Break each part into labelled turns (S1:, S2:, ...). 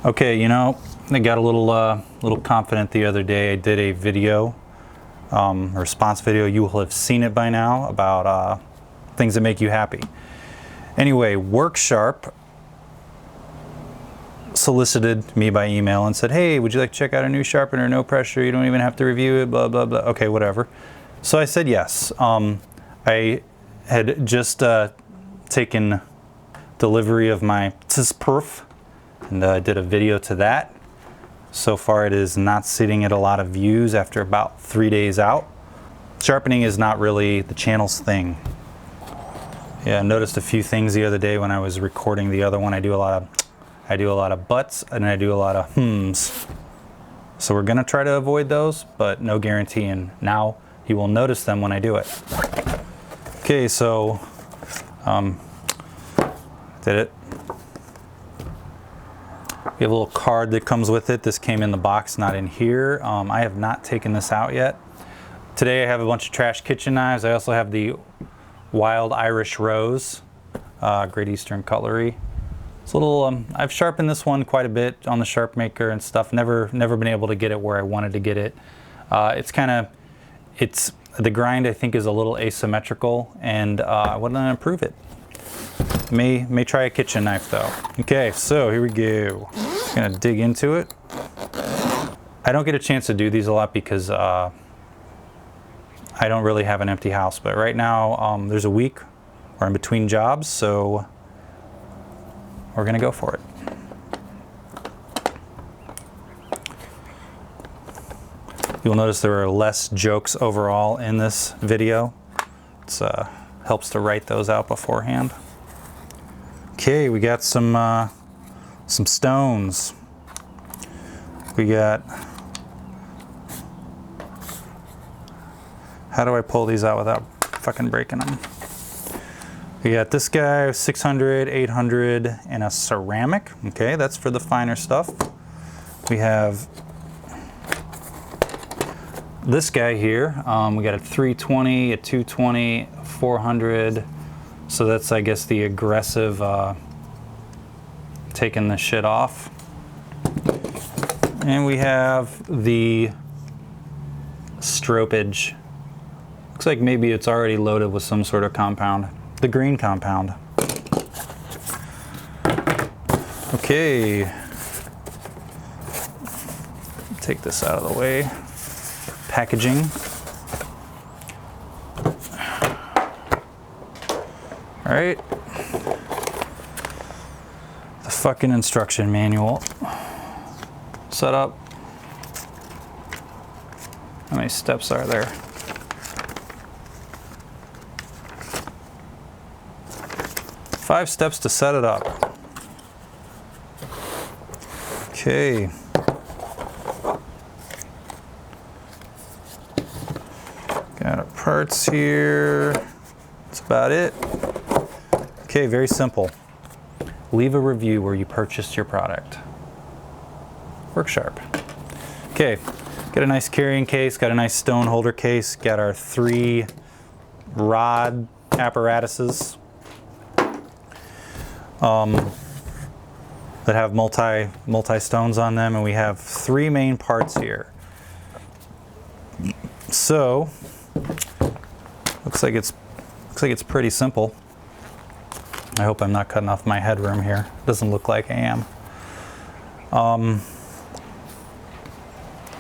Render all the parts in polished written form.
S1: Okay, you know, I got a little confident the other day. I did a video, a response video. You will have seen it by now about things that make you happy. Anyway, Work Sharp solicited me by email and said, hey, would you like to check out a new sharpener? No pressure, you don't even have to review it, blah, blah, blah. Okay, whatever. So I said yes. I had just taken delivery of my perf and did a video to that. So far it is not sitting at a lot of views after about 3 days out. Sharpening is not really the channel's thing. Yeah, I noticed a few things the other day when I was recording the other one. I do a lot of butts and I do a lot of hmms. So we're gonna try to avoid those, but no guarantee, and now you will notice them when I do it. Okay, so did it. We have a little card that comes with it. This came in the box, not in here. I have not taken this out yet. Today I have a bunch of trash kitchen knives. I also have the Wild Irish Rose, Great Eastern Cutlery. It's a little, I've sharpened this one quite a bit on the Sharp Maker and stuff. Never been able to get it where I wanted to get it. The grind I think is a little asymmetrical, and I want to improve it. May try a kitchen knife though. Okay, so here we go. I'm gonna dig into it. I don't get a chance to do these a lot because I don't really have an empty house, but right now there's a week where I'm between jobs, so we're gonna go for it. You'll notice there are less jokes overall in this video. It helps to write those out beforehand. Okay, we got some stones. We got, how do I pull these out without fucking breaking them? We got this guy, 600, 800, and a ceramic. Okay, that's for the finer stuff. We have this guy here. We got a 320, a 220, 400. So that's, I guess, the aggressive taking the shit off. And we have the stropage. Looks like maybe it's already loaded with some sort of compound. The green compound. Okay. Take this out of the way. Packaging. All right. The fucking instruction manual. Setup. How many steps are there? 5 steps to set it up. Okay. Got our parts here. That's about it. Okay, very simple. Leave a review where you purchased your product. Work Sharp. Okay, got a nice carrying case, got a nice stone holder case, got our 3 rod apparatuses that have multi stones on them, and we have 3 main parts here. So looks like it's pretty simple. I hope I'm not cutting off my headroom here. Doesn't look like I am.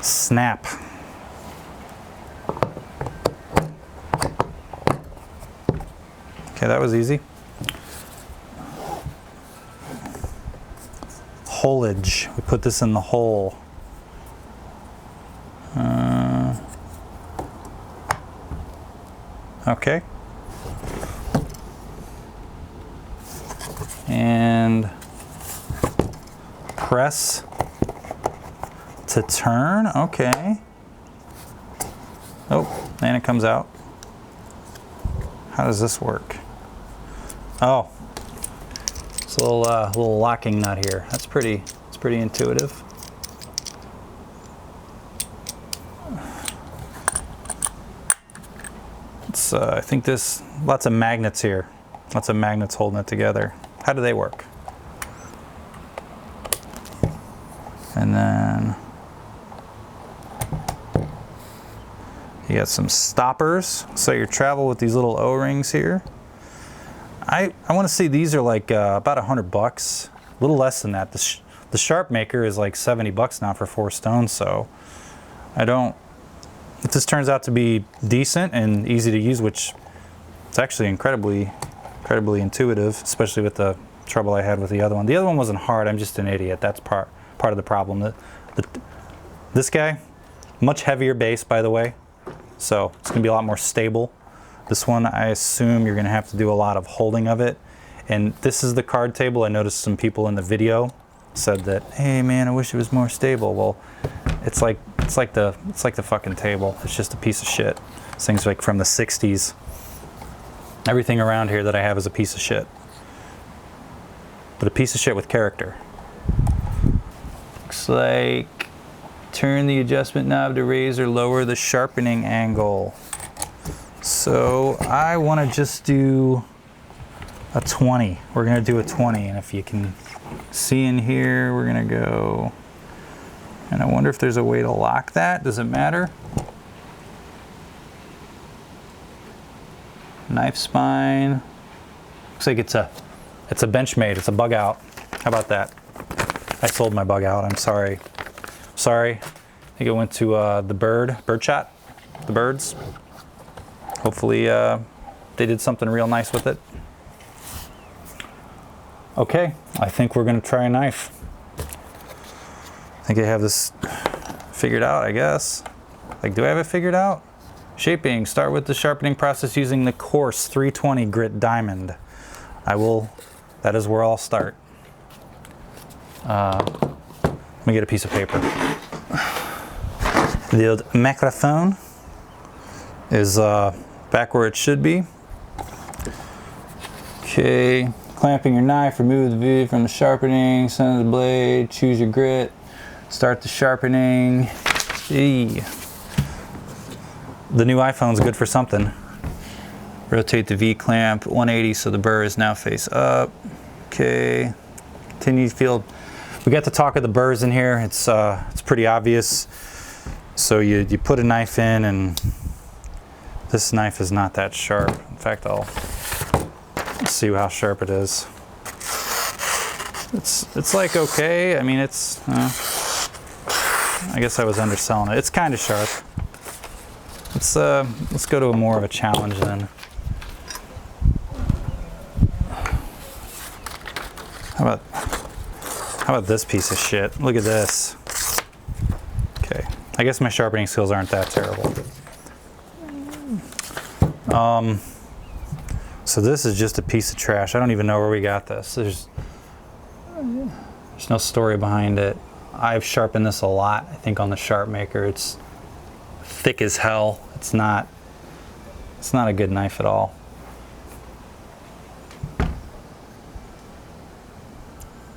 S1: Snap. Okay, that was easy. Holage. We put this in the hole. Okay. And press to turn. Okay. Oh, and it comes out. How does this work? Oh, it's a little locking nut here. It's pretty intuitive. It's I think this, lots of magnets here. Lots of magnets holding it together. How do they work? And then you got some stoppers. So your travel with these little O-rings here. I want to say these are like about $100, a little less than that. The Sharp Maker is like $70 now for 4 stones. So if this turns out to be decent and easy to use, which it's actually incredibly intuitive, especially with the trouble I had with the other one. The other one wasn't hard. I'm just an idiot. That's part of the problem. This guy, much heavier base, by the way, so it's gonna be a lot more stable. This one, I assume you're gonna have to do a lot of holding of it. And this is the card table. I noticed some people in the video said that, hey man, I wish it was more stable. Well, it's like the fucking table. It's just a piece of shit. This thing's like from the 60s. Everything around here that I have is a piece of shit. But a piece of shit with character. Looks like turn the adjustment knob to raise or lower the sharpening angle. So I want to just do a 20. We're going to do a 20, and if you can see in here, we're going to go, and I wonder if there's a way to lock that. Does it matter? Knife spine. Looks like it's a Benchmade. It's a bug out. How about that? I sold my bug out. I'm sorry. Sorry. I think it went to the bird shot. The birds. Hopefully they did something real nice with it. Okay, I think we're gonna try a knife. I think I have this figured out, I guess. Like, do I have it figured out? Shaping, start with the sharpening process using the coarse 320 grit diamond. That is where I'll start. Let me get a piece of paper. The old microphone is back where it should be. Okay, clamping your knife, remove the V from the sharpening, center the blade, choose your grit, start the sharpening. Eee. The new iPhone's good for something. Rotate the V clamp 180 so the burr is now face up. Okay, continue to feel. We got the talk of the burrs in here. It's pretty obvious. So you put a knife in, and this knife is not that sharp. In fact, let's see how sharp it is. It's like okay. I mean, it's. I guess I was underselling it. It's kind of sharp. Let's go to a more of a challenge then. How about this piece of shit? Look at this. Okay, I guess my sharpening skills aren't that terrible. So this is just a piece of trash. I don't even know where we got this. There's no story behind it. I've sharpened this a lot, I think, on the Sharp Maker. It's thick as hell. It's not a good knife at all.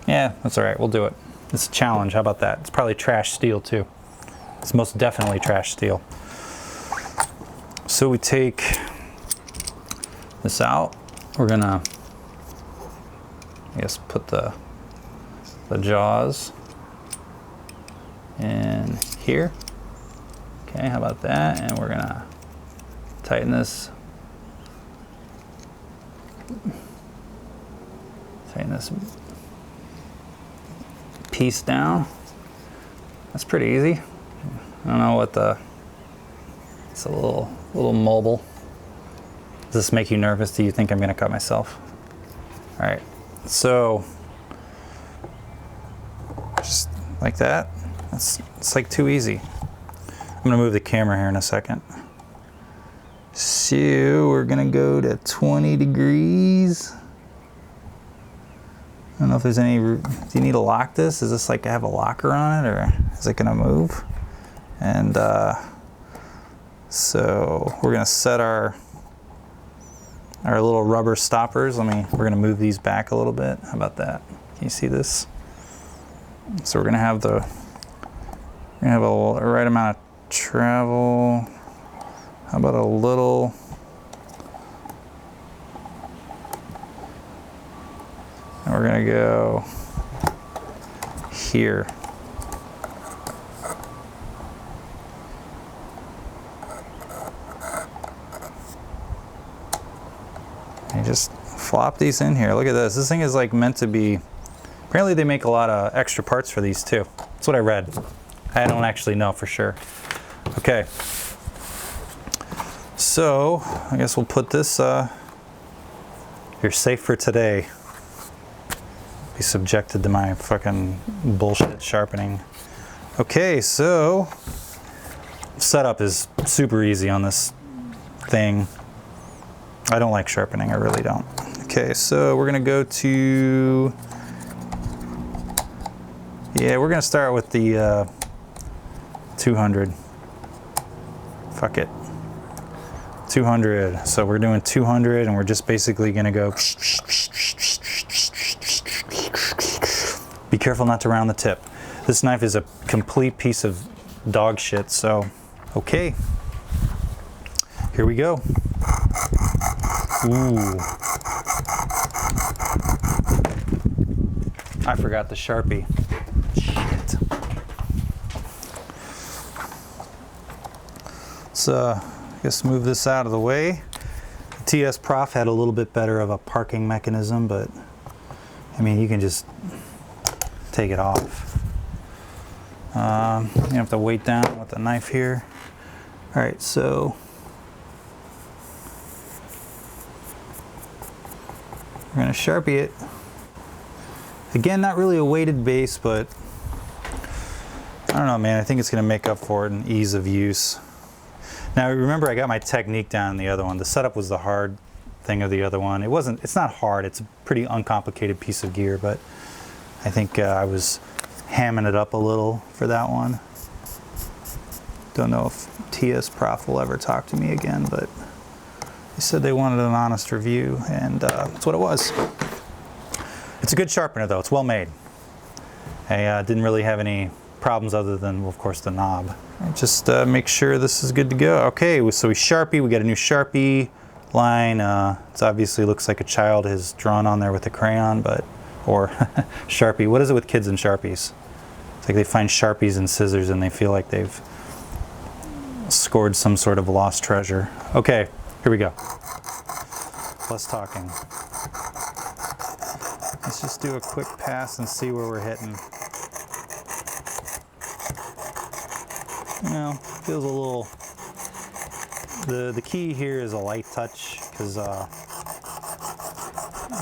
S1: Yeah, that's all right. We'll do it. It's a challenge. How about that? It's probably trash steel too. It's most definitely trash steel. So we take this out. We're gonna, I guess, put the jaws in here. Okay, how about that? And we're gonna tighten this. Tighten this piece down. That's pretty easy. I don't know what it's a little mobile. Does this make you nervous? Do you think I'm gonna cut myself? All right, so just like that. It's like too easy. I'm gonna move the camera here in a second. So we're gonna go to 20 degrees. I don't know if there's any, do you need to lock this? Is this like I have a locker on it, or is it gonna move? And so we're gonna set our little rubber stoppers. We're gonna move these back a little bit. How about that? Can you see this? So we're gonna have a right amount of travel. How about a little? And we're gonna go here. flop these in here. Look at this. This thing is like meant to be, apparently they make a lot of extra parts for these too. That's what I read. I don't actually know for sure. Okay. So I guess we'll put this, you're safe for today. Be subjected to my fucking bullshit sharpening. Okay, so setup is super easy on this thing. I don't like sharpening, I really don't. Okay, so we're gonna go to, yeah, we're gonna start with the 200. Fuck it. 200. So we're doing 200 and we're just basically gonna go. Be careful not to round the tip. This knife is a complete piece of dog shit, so okay. Here we go. Ooh. I forgot the Sharpie. Shit. So, I guess move this out of the way. The TS Prof had a little bit better of a parking mechanism, but I mean, you can just take it off. You have to weight down with the knife here. All right, so we're gonna Sharpie it. Again, not really a weighted base, but I don't know, man. I think it's gonna make up for it in ease of use. Now, remember, I got my technique down in the other one. The setup was the hard thing of the other one. It's not hard. It's a pretty uncomplicated piece of gear, but I think I was hamming it up a little for that one. Don't know if TS Prof will ever talk to me again, but they said they wanted an honest review, and that's what it was. It's a good sharpener, though. It's well made. I didn't really have any problems other than, well, of course, the knob. Just make sure this is good to go. Okay, so we Sharpie. We got a new Sharpie line. It obviously looks like a child has drawn on there with a crayon, but, or Sharpie. What is it with kids and Sharpies? It's like they find Sharpies and scissors and they feel like they've scored some sort of lost treasure. Okay, here we go. Less talking. Let's just do a quick pass and see where we're hitting. You know, feels a little, the key here is a light touch, because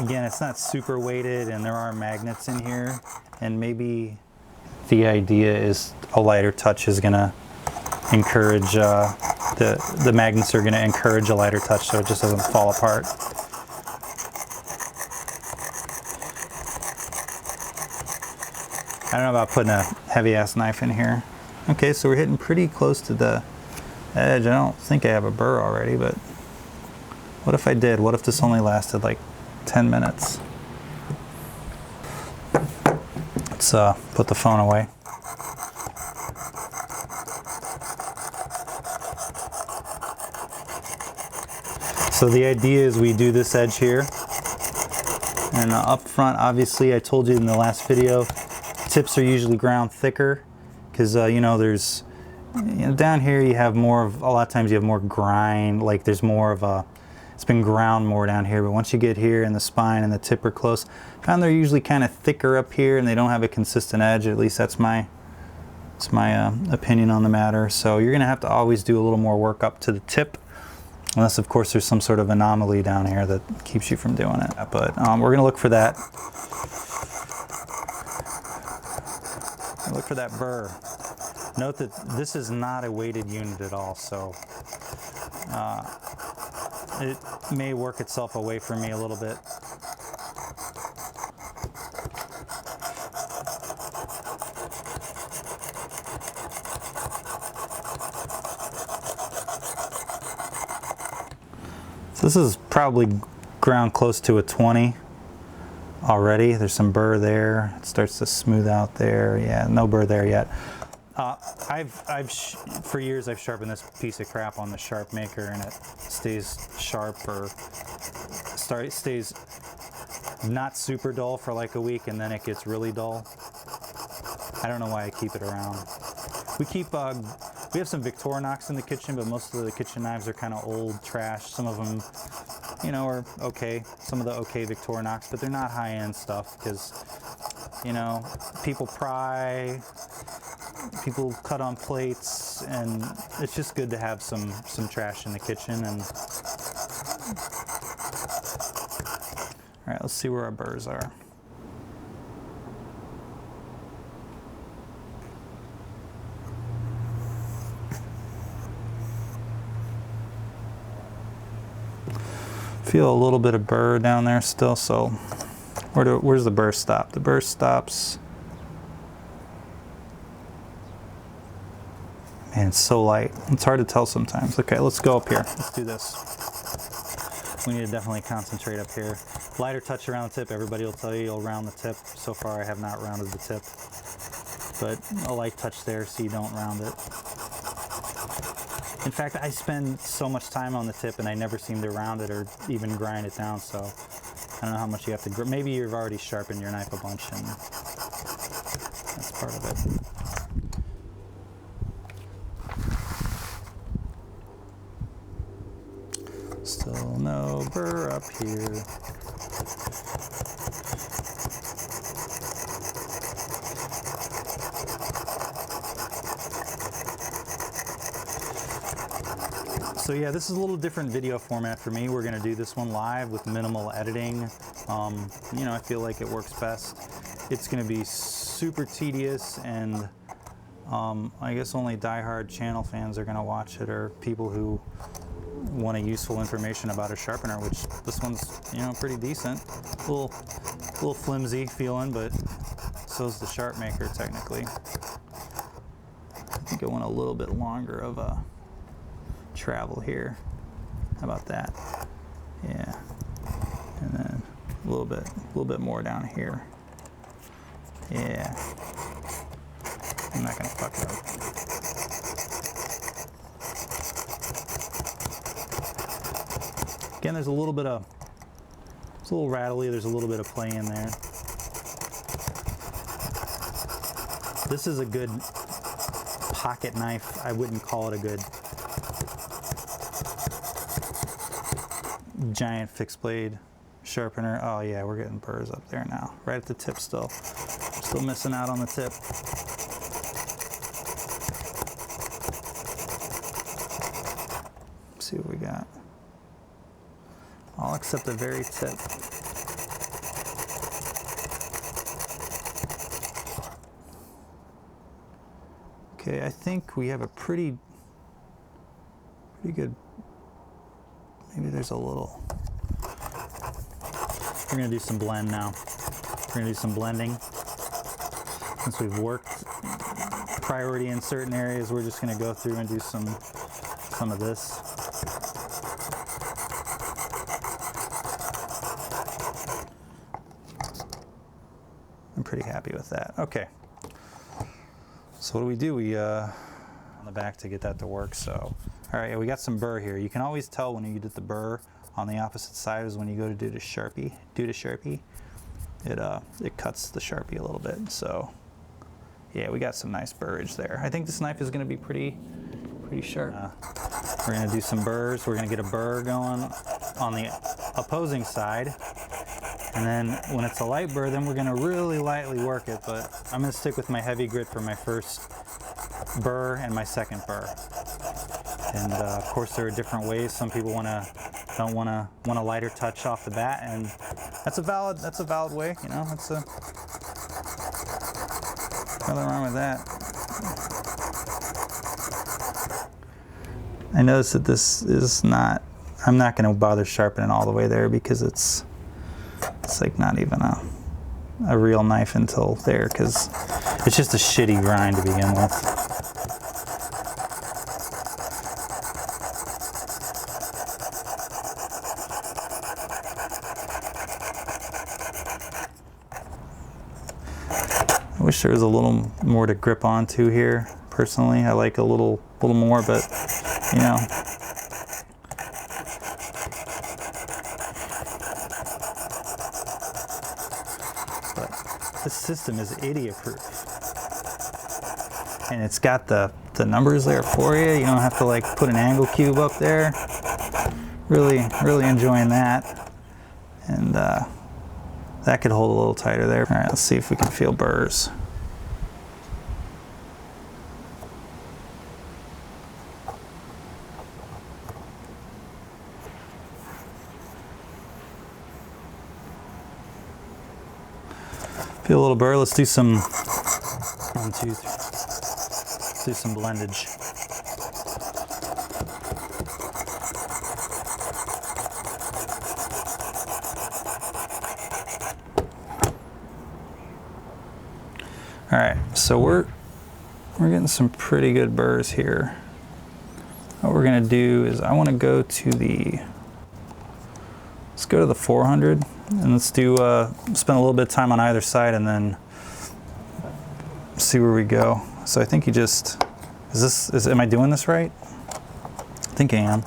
S1: again, it's not super weighted and there are magnets in here, and maybe the idea is a lighter touch is gonna encourage, the magnets are gonna encourage a lighter touch so it just doesn't fall apart. I don't know about putting a heavy ass knife in here. Okay, so we're hitting pretty close to the edge. I don't think I have a burr already, but what if I did? What if this only lasted like 10 minutes? Let's put the phone away. So the idea is we do this edge here, and up front, obviously, I told you in the last video, tips are usually ground thicker, because you know, there's, you know, down here you have more of, a lot of times you have more grind, like there's more of a, it's been ground more down here, but once you get here and the spine and the tip are close, I found they're usually kind of thicker up here and they don't have a consistent edge. At least that's my opinion on the matter. So you're gonna have to always do a little more work up to the tip, unless of course there's some sort of anomaly down here that keeps you from doing it. But we're gonna look for that. Look for that burr. Note that this is not a weighted unit at all, so it may work itself away from me a little bit. So this is probably ground close to a 20 already. There's some burr there. It starts to smooth out there. Yeah, no burr there yet. For years I've sharpened this piece of crap on the Sharp Maker, and it stays sharp, or stays not super dull for like a week, and then it gets really dull. I don't know why I keep it around. We have some Victorinox in the kitchen, but most of the kitchen knives are kind of old trash. Some of them you know, are okay. Some of the okay Victorinox, but they're not high-end stuff because, you know, people pry, people cut on plates, and it's just good to have some trash in the kitchen. And all right, let's see where our burrs are. Feel a little bit of burr down there still, so where's the burr stop? The burr stops. Man, it's so light. It's hard to tell sometimes. Okay, let's go up here. Let's do this. We need to definitely concentrate up here. Lighter touch around the tip. Everybody will tell you you'll round the tip. So far I have not rounded the tip, but a light touch there so you don't round it. In fact, I spend so much time on the tip and I never seem to round it or even grind it down, so I don't know how much you have to, maybe you've already sharpened your knife a bunch and that's part of it. Still no burr up here. So yeah, this is a little different video format for me. We're gonna do this one live with minimal editing. You know, I feel like it works best. It's gonna be super tedious, and I guess only diehard channel fans are gonna watch it, or people who want a useful information about a sharpener, which this one's, you know, pretty decent. A little flimsy feeling, but so's the Sharp Maker technically. I think I want a little bit longer of a travel here. How about that? Yeah. And then a little bit more down here. Yeah. I'm not gonna fuck it up. Again, there's a little bit of, it's a little rattly, there's a little bit of play in there. This is a good pocket knife. I wouldn't call it a good giant fixed blade sharpener. Oh yeah, we're getting burrs up there now. Right at the tip still. Still missing out on the tip. Let's see what we got. All except the very tip. Okay, I think we have a pretty good, maybe there's a little, we're gonna do some blend now. We're gonna do some blending. Since we've worked priority in certain areas, we're just gonna go through and do some of this. I'm pretty happy with that. Okay. So what do? We on the back to get that to work. So, all right, we got some burr here. You can always tell when you did the burr on the opposite side is when you go to do the Sharpie. It cuts the Sharpie a little bit. So, yeah, we got some nice burrage there. I think this knife is going to be pretty sharp. We're going to do some burrs. We're going to get a burr going on the opposing side. And then when it's a light burr, then we're gonna really lightly work it, but I'm gonna stick with my heavy grit for my first burr and my second burr. And of course there are different ways. Some people don't want a lighter touch off the bat, and that's a valid way, you know, nothing wrong with that. I noticed that this is not, I'm not gonna bother sharpening all the way there because it's like not even a real knife until there, because it's just a shitty grind to begin with. I wish there was a little more to grip onto here. Personally, I like a little more, but you know. This system is idiot-proof, and it's got the numbers there for you. You don't have to like put an angle cube up there. really enjoying that. And that could hold a little tighter there. All right, let's see if we can feel burrs. Feel a little burr. Let's do some 1, 2, 3. Let's do some blendage. All right, so we're getting some pretty good burrs here. What we're gonna do is I want to go to the, let's go to the 400, and let's do spend a little bit of time on either side and then see where we go. So I think you just, am I doing this right? I think I am.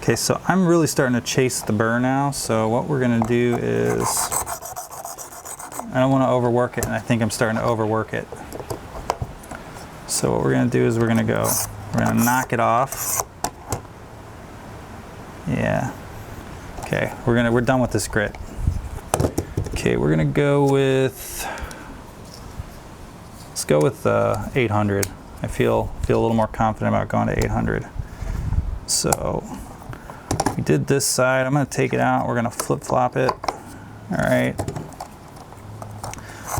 S1: Okay, so I'm really starting to chase the burr now, so what we're gonna do is, I don't wanna overwork it, and I think I'm starting to overwork it. So what we're gonna do is we're gonna knock it off. Yeah. Okay, we're done with this grit. Okay, we're gonna go with, let's go with 800. I feel a little more confident about going to 800. So we did this side. I'm gonna take it out. We're gonna flip flop it. All right.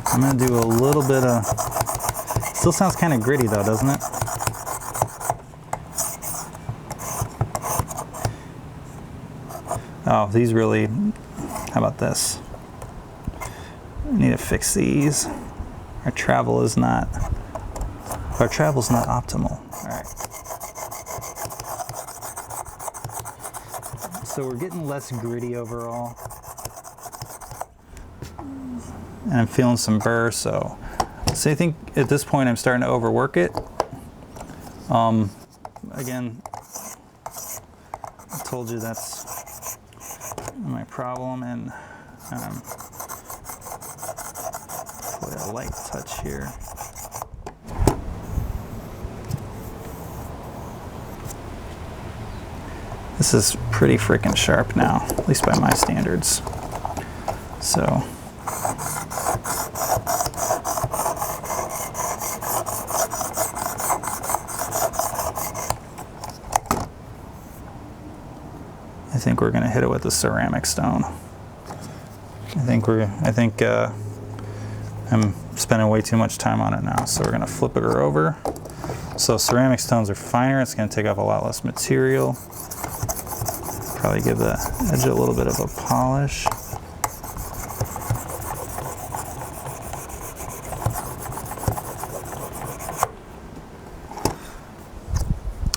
S1: I'm gonna do a little bit of, still sounds kind of gritty though, doesn't it? Oh, these really, how about this? I need to fix these. Our travel's not optimal. All right. So we're getting less gritty overall. And I'm feeling some burr, so I think at this point I'm starting to overwork it. Again, I told you that's my problem, and put a light touch here. This is pretty freaking sharp now, at least by my standards. So I think we're gonna hit it with the ceramic stone. I think I'm spending way too much time on it now, so we're gonna flip it over. So ceramic stones are finer. It's gonna take up a lot less material. Probably give the edge a little bit of a polish.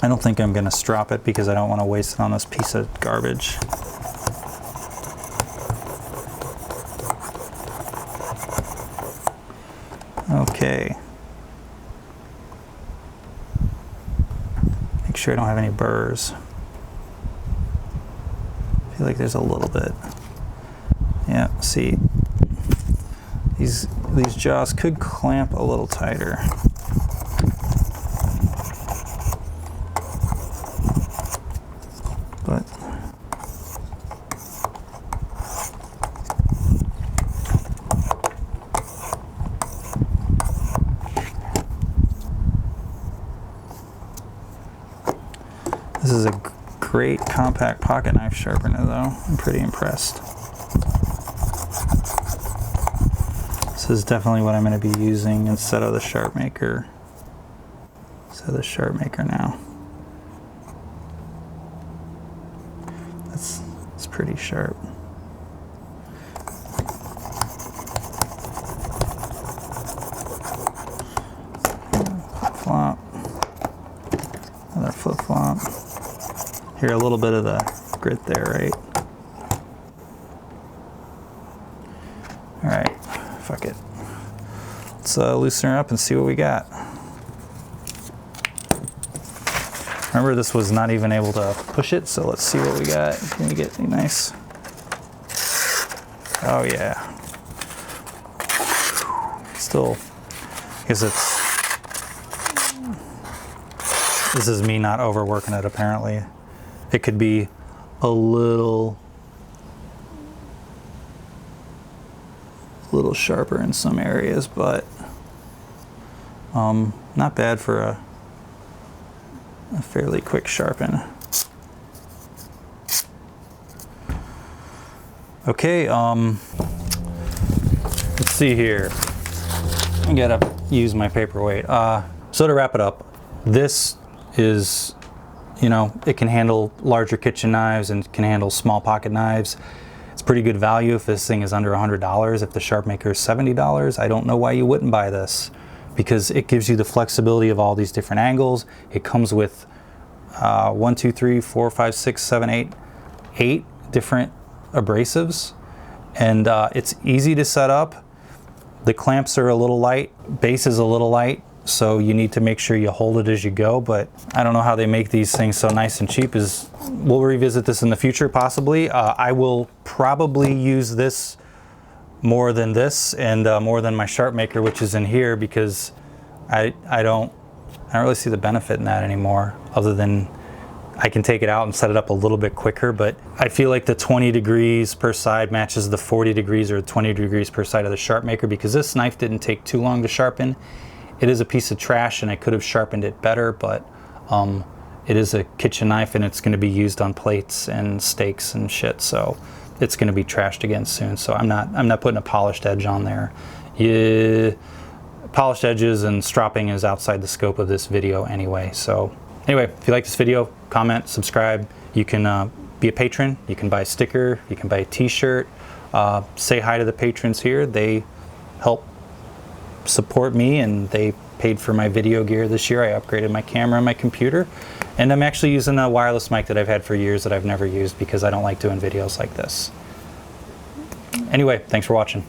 S1: I don't think I'm gonna strop it because I don't want to waste it on this piece of garbage. Okay. Make sure I don't have any burrs. I feel like there's a little bit. Yeah, see, these jaws could clamp a little tighter. But this is a great compact pocket knife sharpener though. I'm pretty impressed. This is definitely what I'm going to be using instead of the Sharp Maker. So the Sharp Maker now. It's pretty sharp. hear a little bit of the grit there, right? All right, fuck it. Let's loosen her up and see what we got. Remember, this was not even able to push it, so let's see what we got. Can we get any nice? Oh yeah. Still, because this is me not overworking it apparently. It could be a little sharper in some areas, but not bad for a fairly quick sharpen. Okay, let's see here. I gotta use my paperweight. So to wrap it up, this is, you know, it can handle larger kitchen knives and can handle small pocket knives. It's pretty good value if this thing is under $100. If the Sharp Maker is $70, I don't know why you wouldn't buy this, because it gives you the flexibility of all these different angles. It comes with 1, 2, 3, 4, 5, 6, 7, 8 different abrasives, and it's easy to set up. The clamps are a little light, base is a little light, so you need to make sure you hold it as you go, but I don't know how they make these things so nice and cheap. We'll revisit this in the future, possibly. I will probably use this more than this, and more than my Sharp Maker, which is in here, because I don't really see the benefit in that anymore, other than I can take it out and set it up a little bit quicker. But I feel like the 20 degrees per side matches the 40 degrees or 20 degrees per side of the Sharp Maker, because this knife didn't take too long to sharpen. It is a piece of trash and I could have sharpened it better, but it is a kitchen knife and it's going to be used on plates and steaks and shit, so it's going to be trashed again soon. So I'm not putting a polished edge on there. Polished edges and stropping is outside the scope of this video anyway. So anyway, if you like this video, comment, subscribe. You can be a patron, you can buy a sticker, you can buy a t-shirt. Say hi to the patrons here. They help support me and they paid for my video gear this year. I upgraded my camera and my computer, and I'm actually using a wireless mic that I've had for years that I've never used because I don't like doing videos like this. Anyway, thanks for watching.